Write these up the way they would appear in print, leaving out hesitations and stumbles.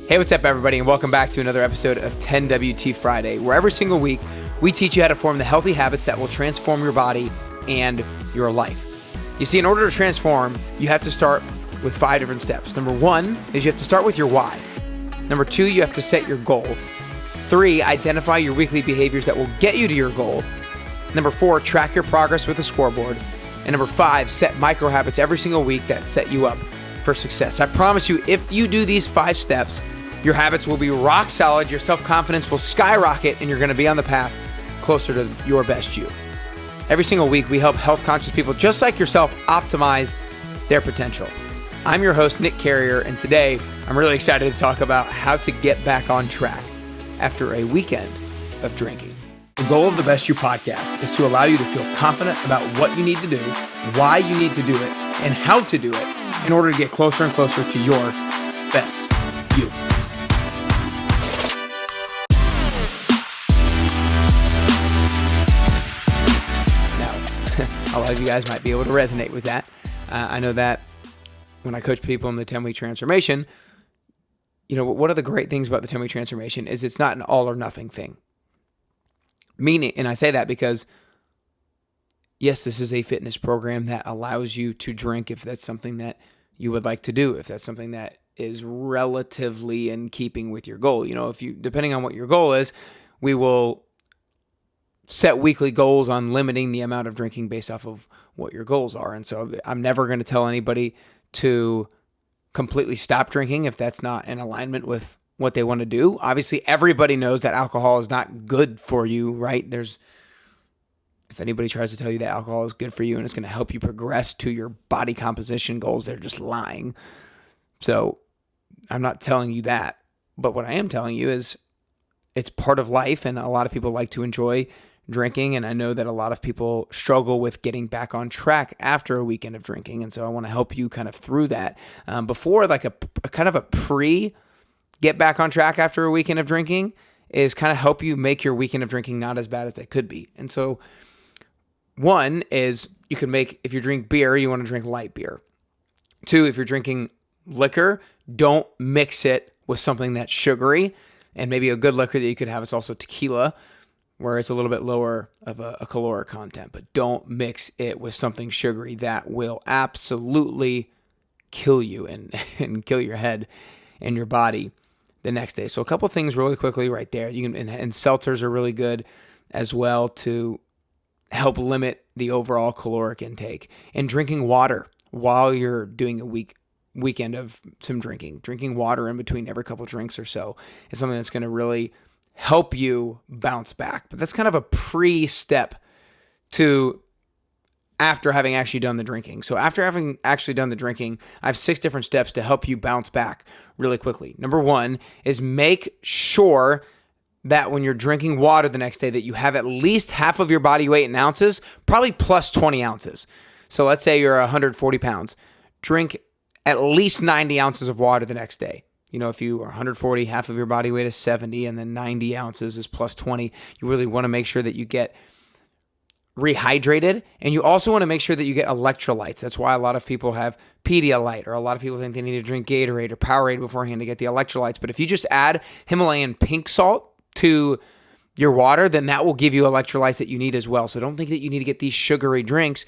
Hey, what's up, everybody, and welcome back to another episode of 10WT Friday, where every single week we teach you how to form the healthy habits that will transform your body and your life. You see, in order to transform, you have to start with 5 different steps. Number 1 is you have to start with your why. Number 2, you have to set your goal. 3, identify your weekly behaviors that will get you to your goal. Number 4, track your progress with a scoreboard. And number 5, set micro habits every single week that set you up for success. I promise you, if you do these 5 steps, your habits will be rock solid, your self-confidence will skyrocket, and you're going to be on the path closer to your best you. Every single week, we help health-conscious people just like yourself optimize their potential. I'm your host, Nick Carrier, and today I'm really excited to talk about how to get back on track after a weekend of drinking. The goal of the Best You podcast is to allow you to feel confident about what you need to do, why you need to do it, and how to do it in order to get closer and closer to your best you. A lot of you guys might be able to resonate with that. I know that when I coach people in the 10-week transformation, you know, one of the great things about the 10-week transformation is it's not an all or nothing thing. Meaning, and I say that because, yes, this is a fitness program that allows you to drink if that's something that you would like to do, if that's something that is relatively in keeping with your goal. You know, depending on what your goal is, we will set weekly goals on limiting the amount of drinking based off of what your goals are. And so I'm never going to tell anybody to completely stop drinking if that's not in alignment with what they want to do. Obviously, everybody knows that alcohol is not good for you, right? If anybody tries to tell you that alcohol is good for you and it's going to help you progress to your body composition goals, they're just lying. So I'm not telling you that. But what I am telling you is it's part of life, and a lot of people like to enjoy drinking, and I know that a lot of people struggle with getting back on track after a weekend of drinking, and so I want to help you kind of through that. Before, like a kind of a get back on track after a weekend of drinking is kind of help you make your weekend of drinking not as bad as they could be. And so one is you can make, if you drink beer, you want to drink light beer. 2, if you're drinking liquor, don't mix it with something that's sugary, and maybe a good liquor that you could have is also tequila, where it's a little bit lower of a caloric content, but don't mix it with something sugary that will absolutely kill you and kill your head and your body the next day. So a couple things really quickly right there. You can and seltzers are really good as well to help limit the overall caloric intake. And drinking water while you're doing a weekend of some drinking. Drinking water in between every couple drinks or so is something that's going to really help you bounce back. But that's kind of a pre-step to after having actually done the drinking. So after having actually done the drinking, I have 6 different steps to help you bounce back really quickly. Number 1 is make sure that when you're drinking water the next day that you have at least half of your body weight in ounces, probably plus 20 ounces. So let's say you're 140 pounds. Drink at least 90 ounces of water the next day. You know, if you are 140, half of your body weight is 70, and then 90 ounces is plus 20. You really want to make sure that you get rehydrated, and you also want to make sure that you get electrolytes. That's why a lot of people have Pedialyte, or a lot of people think they need to drink Gatorade or Powerade beforehand to get the electrolytes. But if you just add Himalayan pink salt to your water, then that will give you electrolytes that you need as well. So don't think that you need to get these sugary drinks.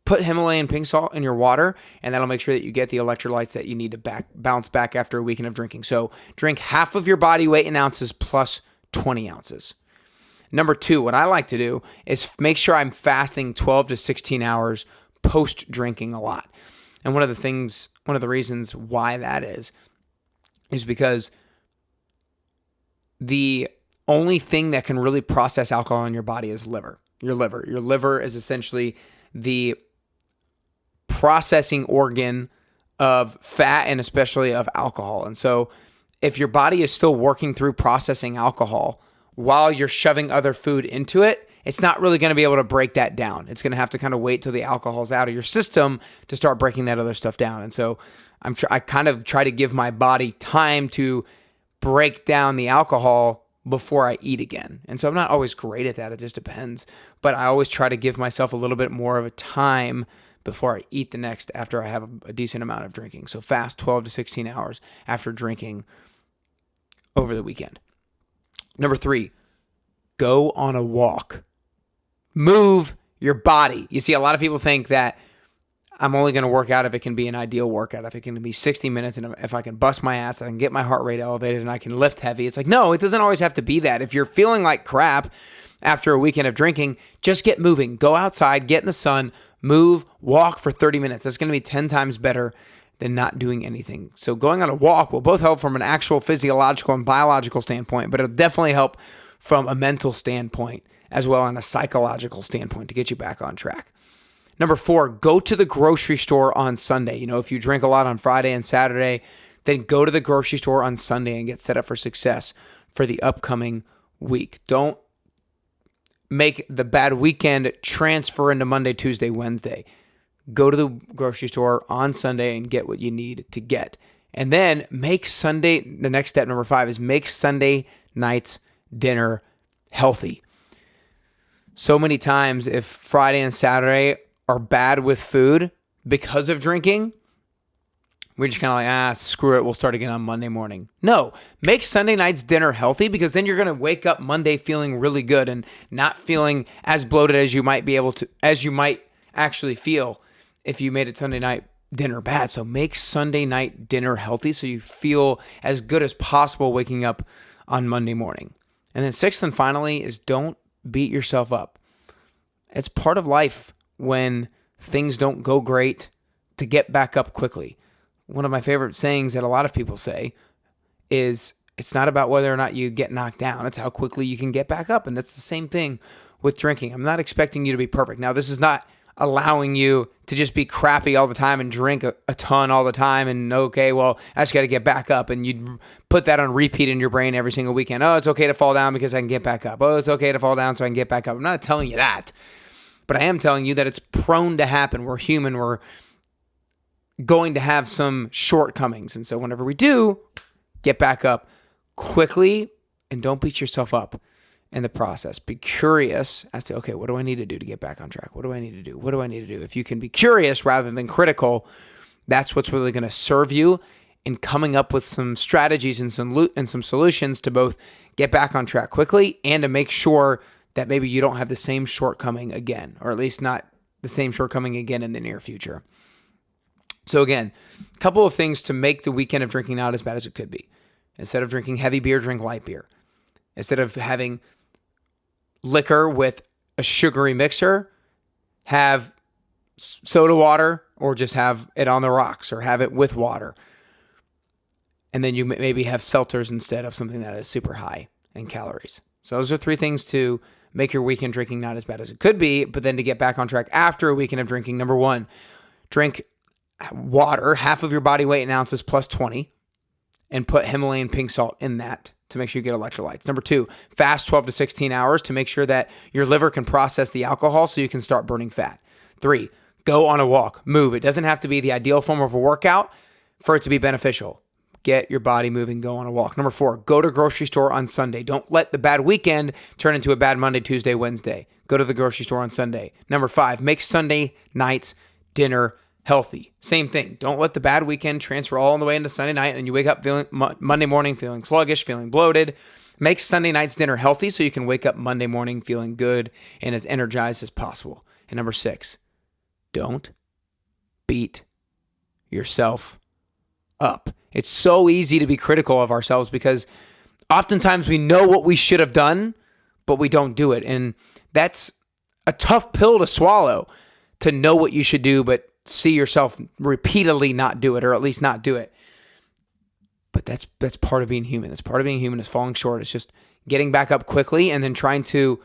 Put Himalayan pink salt in your water, and that'll make sure that you get the electrolytes that you need to bounce back after a weekend of drinking. So drink half of your body weight in ounces plus 20 ounces. Number 2, what I like to do is make sure I'm fasting 12 to 16 hours post-drinking a lot. And one of the reasons why that is because the only thing that can really process alcohol in your body is your liver. Your liver is essentially the processing organ of fat and especially of alcohol. And so if your body is still working through processing alcohol while you're shoving other food into it, it's not really going to be able to break that down. It's going to have to kind of wait till the alcohol's out of your system to start breaking that other stuff down. And so I kind of try to give my body time to break down the alcohol before I eat again. And so I'm not always great at that. It just depends. But I always try to give myself a little bit more of a time before I eat the next after I have a decent amount of drinking. So fast 12 to 16 hours after drinking over the weekend. Number 3, go on a walk. Move your body. You see, a lot of people think that I'm only going to work out if it can be an ideal workout, if it can be 60 minutes, and if I can bust my ass, I can get my heart rate elevated, and I can lift heavy. It's like, no, it doesn't always have to be that. If you're feeling like crap after a weekend of drinking, just get moving. Go outside, get in the sun, move, walk for 30 minutes. That's going to be 10 times better than not doing anything. So going on a walk will both help from an actual physiological and biological standpoint, but it'll definitely help from a mental standpoint as well as a psychological standpoint to get you back on track. Number 4, go to the grocery store on Sunday. You know, if you drink a lot on Friday and Saturday, then go to the grocery store on Sunday and get set up for success for the upcoming week. Don't make the bad weekend transfer into Monday, Tuesday, Wednesday. Go to the grocery store on Sunday and get what you need to get. And then make Sunday, the next step, number 5, is make Sunday night's dinner healthy. So many times, if Friday and Saturday are bad with food because of drinking, we're just kind of like, screw it, we'll start again on Monday morning. No, make Sunday night's dinner healthy, because then you're going to wake up Monday feeling really good and not feeling as bloated as you might actually feel if you made it Sunday night dinner bad. So make Sunday night dinner healthy so you feel as good as possible waking up on Monday morning. And then 6th and finally is don't beat yourself up. It's part of life when things don't go great to get back up quickly. One of my favorite sayings that a lot of people say is, it's not about whether or not you get knocked down, it's how quickly you can get back up. And that's the same thing with drinking. I'm not expecting you to be perfect. Now, this is not allowing you to just be crappy all the time and drink a ton all the time and, okay, well, I just got to get back up. And you put that on repeat in your brain every single weekend. Oh, it's okay to fall down because I can get back up. Oh, it's okay to fall down so I can get back up. I'm not telling you that. But I am telling you that it's prone to happen. We're human. We're going to have some shortcomings. And so whenever we do, get back up quickly and don't beat yourself up in the process. Be curious as to, okay, what do I need to do to get back on track? What do I need to do? What do I need to do? If you can be curious rather than critical, that's what's really going to serve you in coming up with some strategies and some solutions to both get back on track quickly and to make sure that maybe you don't have the same shortcoming again, or at least not the same shortcoming again in the near future. So again, a couple of things to make the weekend of drinking not as bad as it could be. Instead of drinking heavy beer, drink light beer. Instead of having liquor with a sugary mixer, have soda water, or just have it on the rocks, or have it with water. And then you maybe have seltzers instead of something that is super high in calories. So those are 3 things to make your weekend drinking not as bad as it could be, but then to get back on track after a weekend of drinking. Number 1, drink water, half of your body weight in ounces plus 20, and put Himalayan pink salt in that to make sure you get electrolytes. Number 2, fast 12 to 16 hours to make sure that your liver can process the alcohol so you can start burning fat. 3, go on a walk, move. It doesn't have to be the ideal form of a workout for it to be beneficial. Get your body moving, go on a walk. Number 4, go to grocery store on Sunday. Don't let the bad weekend turn into a bad Monday, Tuesday, Wednesday. Go to the grocery store on Sunday. Number 5, make Sunday night's dinner healthy. Same thing. Don't let the bad weekend transfer all the way into Sunday night and you wake up feeling Monday morning feeling sluggish, feeling bloated. Make Sunday night's dinner healthy so you can wake up Monday morning feeling good and as energized as possible. And number 6, don't beat yourself up. It's so easy to be critical of ourselves because oftentimes we know what we should have done, but we don't do it. And that's a tough pill to swallow, to know what you should do, but see yourself repeatedly not do it, or at least not do it. But that's part of being human. That's part of being human, is falling short. It's just getting back up quickly and then trying to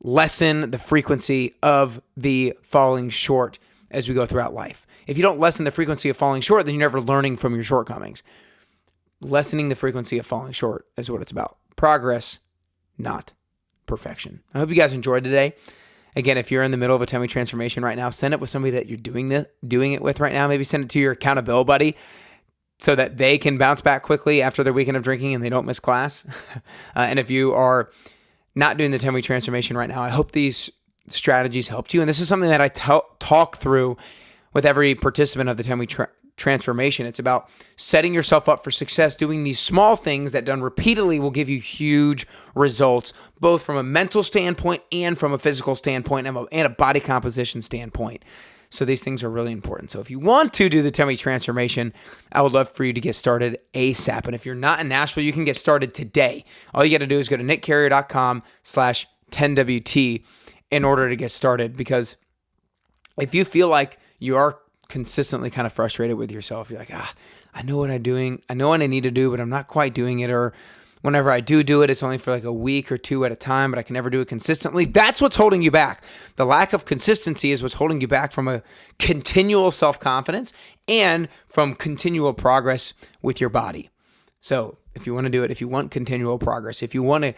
lessen the frequency of the falling short as we go throughout life. If you don't lessen the frequency of falling short, then you're never learning from your shortcomings. Lessening the frequency of falling short is what it's about. Progress, not perfection. I hope you guys enjoyed today. Again, if you're in the middle of a tummy transformation right now, send it with somebody that you're doing it with right now. Maybe send it to your accountability buddy so that they can bounce back quickly after their weekend of drinking and they don't miss class. And if you are not doing the 10-week transformation right now, I hope these strategies helped you. And this is something that I talk through with every participant of the transformation. It's about setting yourself up for success, doing these small things that done repeatedly will give you huge results, both from a mental standpoint and from a physical standpoint and a body composition standpoint. So these things are really important. So if you want to do the tummy transformation, I would love for you to get started ASAP. And if you're not in Nashville, you can get started today. All you got to do is go to nickcarrier.com/10WT in order to get started. Because if you feel like you are consistently kind of frustrated with yourself, you're like, I know what I'm doing. I know what I need to do, but I'm not quite doing it. Or whenever I do it, it's only for like a week or two at a time, but I can never do it consistently. That's what's holding you back. The lack of consistency is what's holding you back from a continual self-confidence and from continual progress with your body. So if you want to do it, if you want continual progress, if you want to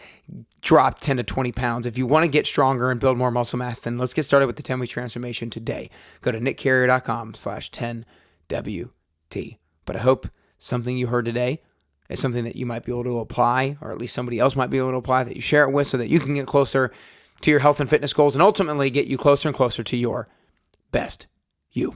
drop 10 to 20 pounds, if you want to get stronger and build more muscle mass, then let's get started with the 10-week transformation today. Go to nickcarrier.com/10WT. But I hope something you heard today is something that you might be able to apply, or at least somebody else might be able to apply, that you share it with so that you can get closer to your health and fitness goals and ultimately get you closer and closer to your best you.